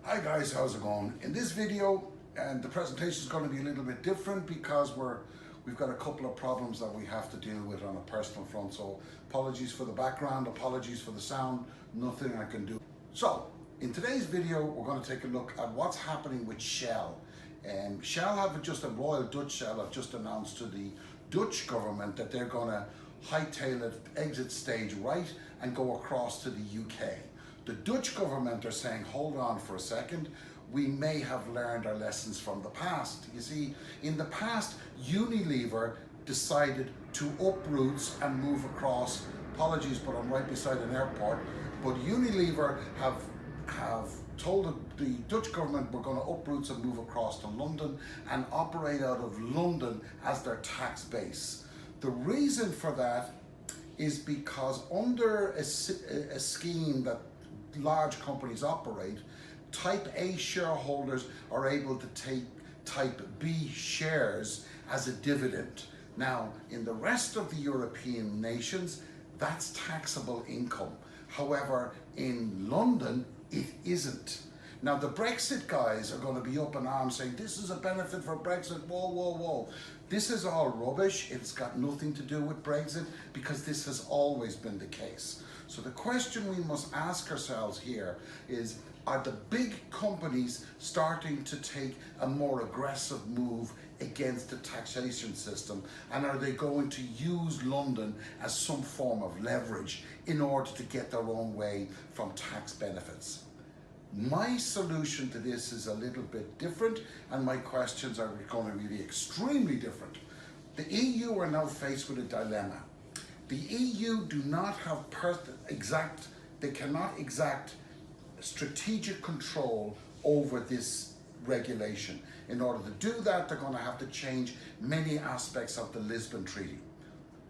Hi guys, how's it going? In this video, and the presentation is going to be a little bit different because we've got a couple of problems that we have to deal with on a personal front. So apologies for the background, apologies for the sound, nothing I can do. So in today's video, we're going to take a look at what's happening with Shell. Shell have just a Royal Dutch Shell have just announced to the Dutch government that they're going to hightail it, exit stage right, and go across to the UK. The Dutch government are saying, hold on for a second, we may have learned our lessons from the past. You see, in the past, Unilever decided to uproot and move across. Apologies, but I'm right beside an airport. But Unilever have told the Dutch government we're going to uproot and move across to London and operate out of London as their tax base. The reason for that is because under a scheme that large companies operate, Type A shareholders are able to take Type B shares as a dividend. Now, in the rest of the European nations, that's taxable income. However, in London, it isn't. Now, the Brexit guys are going to be up in arms saying, this is a benefit for Brexit, whoa, whoa, whoa. This is all rubbish. It's got nothing to do with Brexit because this has always been the case. So the question we must ask ourselves here is, are the big companies starting to take a more aggressive move against the taxation system, and are they going to use London as some form of leverage in order to get their own way from tax benefits? My solution to this is a little bit different, and my questions are going to be extremely different. The EU are now faced with a dilemma. The EU do not have they cannot exact strategic control over this regulation. In order to do that, they're going to have to change many aspects of the Lisbon Treaty.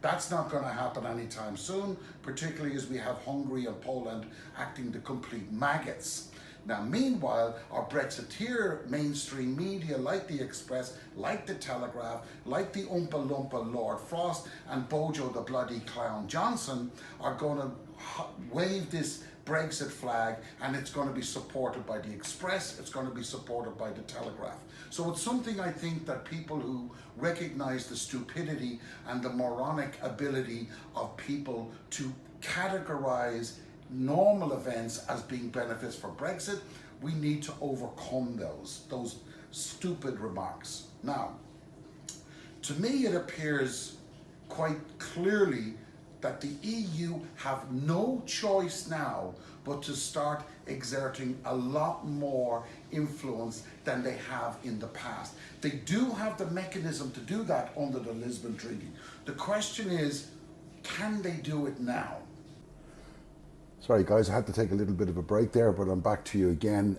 That's not going to happen anytime soon, particularly as we have Hungary and Poland acting the complete maggots. Now, meanwhile, our Brexiteer mainstream media, like the Express, like the Telegraph, like the Oompa Loompa Lord Frost and Bojo the Bloody Clown Johnson, are going to wave this Brexit flag, and it's going to be supported by the Express, it's going to be supported by the Telegraph. So it's something I think that people who recognize the stupidity and the moronic ability of people to categorize normal events as being benefits for Brexit, we need to overcome those stupid remarks. Now, to me it appears quite clearly that the EU have no choice now but to start exerting a lot more influence than they have in the past. They do have the mechanism to do that under the Lisbon Treaty. The question is, can they do it now? Sorry guys, I had to take a little bit of a break there, but I'm back to you again.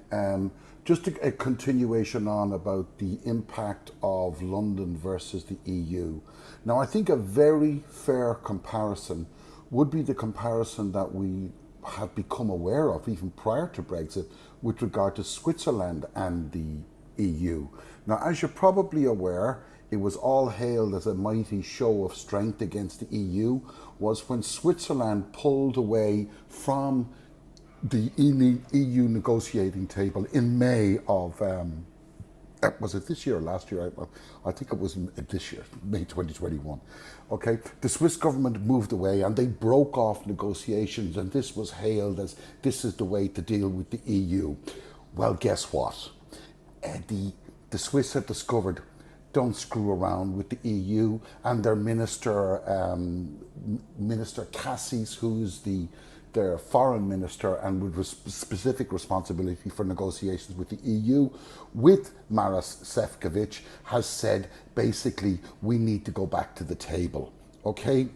Just a continuation on about the impact of London versus the EU. Now, I think a very fair comparison would be the comparison that we have become aware of even prior to Brexit with regard to Switzerland and the EU. Now, as you're probably aware, it was all hailed as a mighty show of strength against the EU was when Switzerland pulled away from the EU negotiating table in May of, was it this year or last year? I think it was this year, May 2021. Okay, the Swiss government moved away and they broke off negotiations, and this was hailed as this is the way to deal with the EU. Well, guess what? The Swiss have discovered don't screw around with the EU, and their minister, Minister Cassis, who's their foreign minister and with specific responsibility for negotiations with the EU, with Maros Sefcovic, has said basically we need to go back to the table. Okay.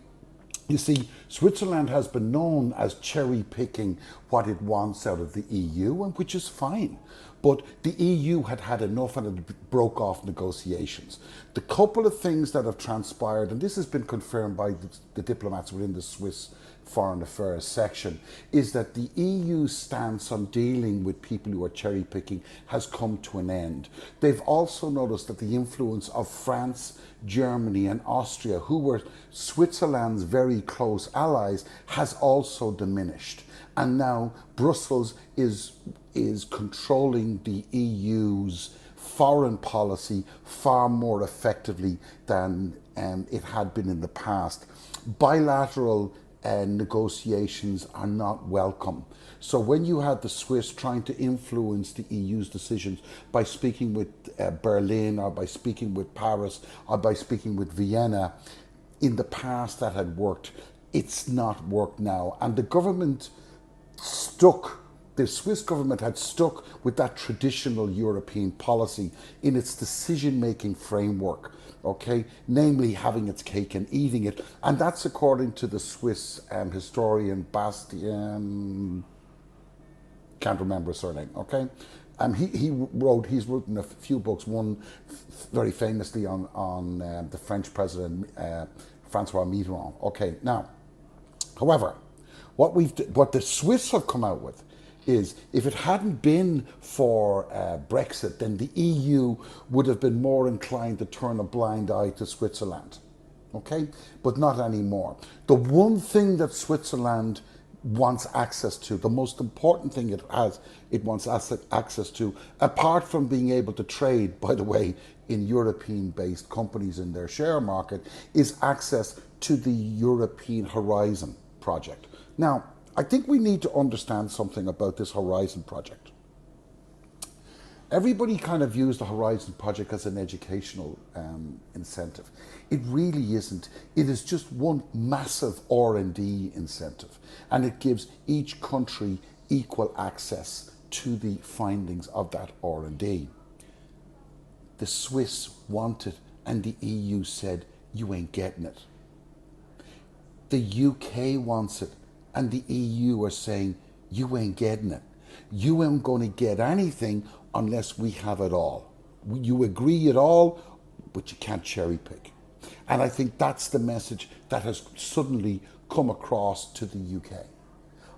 You see, Switzerland has been known as cherry picking what it wants out of the EU, and which is fine. But the EU had had enough and it broke off negotiations. The couple of things that have transpired, and this has been confirmed by the diplomats within the Swiss Foreign Affairs section, is that the EU's stance on dealing with people who are cherry picking has come to an end. They've also noticed that the influence of France, Germany and Austria, who were Switzerland's very close allies, has also diminished. And now Brussels is is controlling the EU's foreign policy far more effectively than it had been in the past. Bilateral negotiations are not welcome. So when you had the Swiss trying to influence the EU's decisions by speaking with Berlin, or by speaking with Paris, or by speaking with Vienna, in the past that had worked. It's not worked now. And the government the Swiss government had stuck with that traditional European policy in its decision-making framework, okay? Namely, having its cake and eating it. And that's according to the Swiss historian Bastian, can't remember his surname, okay? He's written a few books, one very famously on the French president, Francois Mitterrand. Okay, now, however, what the Swiss have come out with is, if it hadn't been for Brexit, then the EU would have been more inclined to turn a blind eye to Switzerland, okay? But not anymore. The one thing that Switzerland wants access to, the most important thing it wants access to, apart from being able to trade, by the way, in European-based companies in their share market, is access to the European Horizon project. Now, I think we need to understand something about this Horizon project. Everybody kind of views the Horizon project as an educational incentive. It really isn't. It is just one massive R&D incentive, and it gives each country equal access to the findings of that R&D. The Swiss want it, and the EU said, you ain't getting it. The UK wants it, and the EU are saying, you ain't getting it. You ain't going to get anything unless we have it all. You agree it all, but you can't cherry pick. And I think that's the message that has suddenly come across to the UK.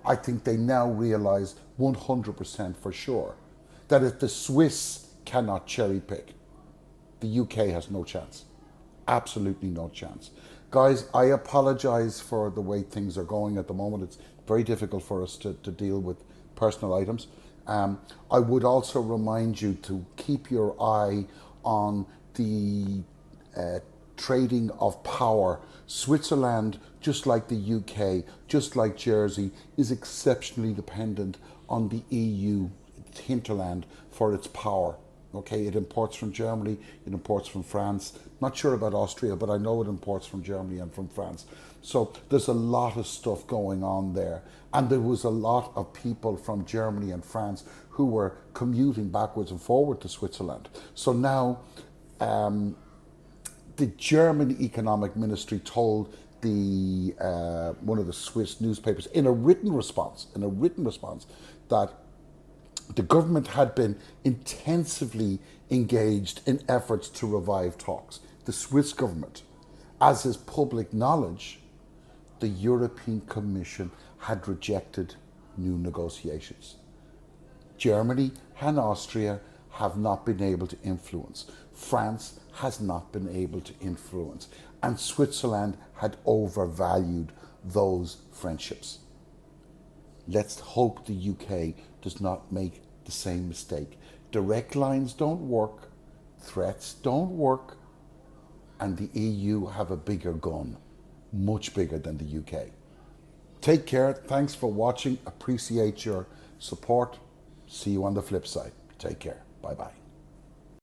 I think they now realise 100% for sure that if the Swiss cannot cherry pick, the UK has no chance. Absolutely no chance. Guys, I apologise for the way things are going at the moment. It's very difficult for us to deal with personal items. I would also remind you to keep your eye on the trading of power. Switzerland, just like the UK, just like Jersey, is exceptionally dependent on the EU hinterland for its power. Okay, it imports from Germany, it imports from France. Not sure about Austria, but I know it imports from Germany and from France. So there's a lot of stuff going on there. And there was a lot of people from Germany and France who were commuting backwards and forward to Switzerland. So now the German economic ministry told one of the Swiss newspapers in a written response that the government had been intensively engaged in efforts to revive talks. The Swiss government, as is public knowledge, the European Commission had rejected new negotiations. Germany and Austria have not been able to influence. France has not been able to influence. And Switzerland had overvalued those friendships. Let's hope the UK does not make the same mistake. Direct lines don't work, threats don't work, and the EU have a bigger gun, much bigger than the UK. Take care, thanks for watching, appreciate your support. See you on the flip side. Take care, bye-bye.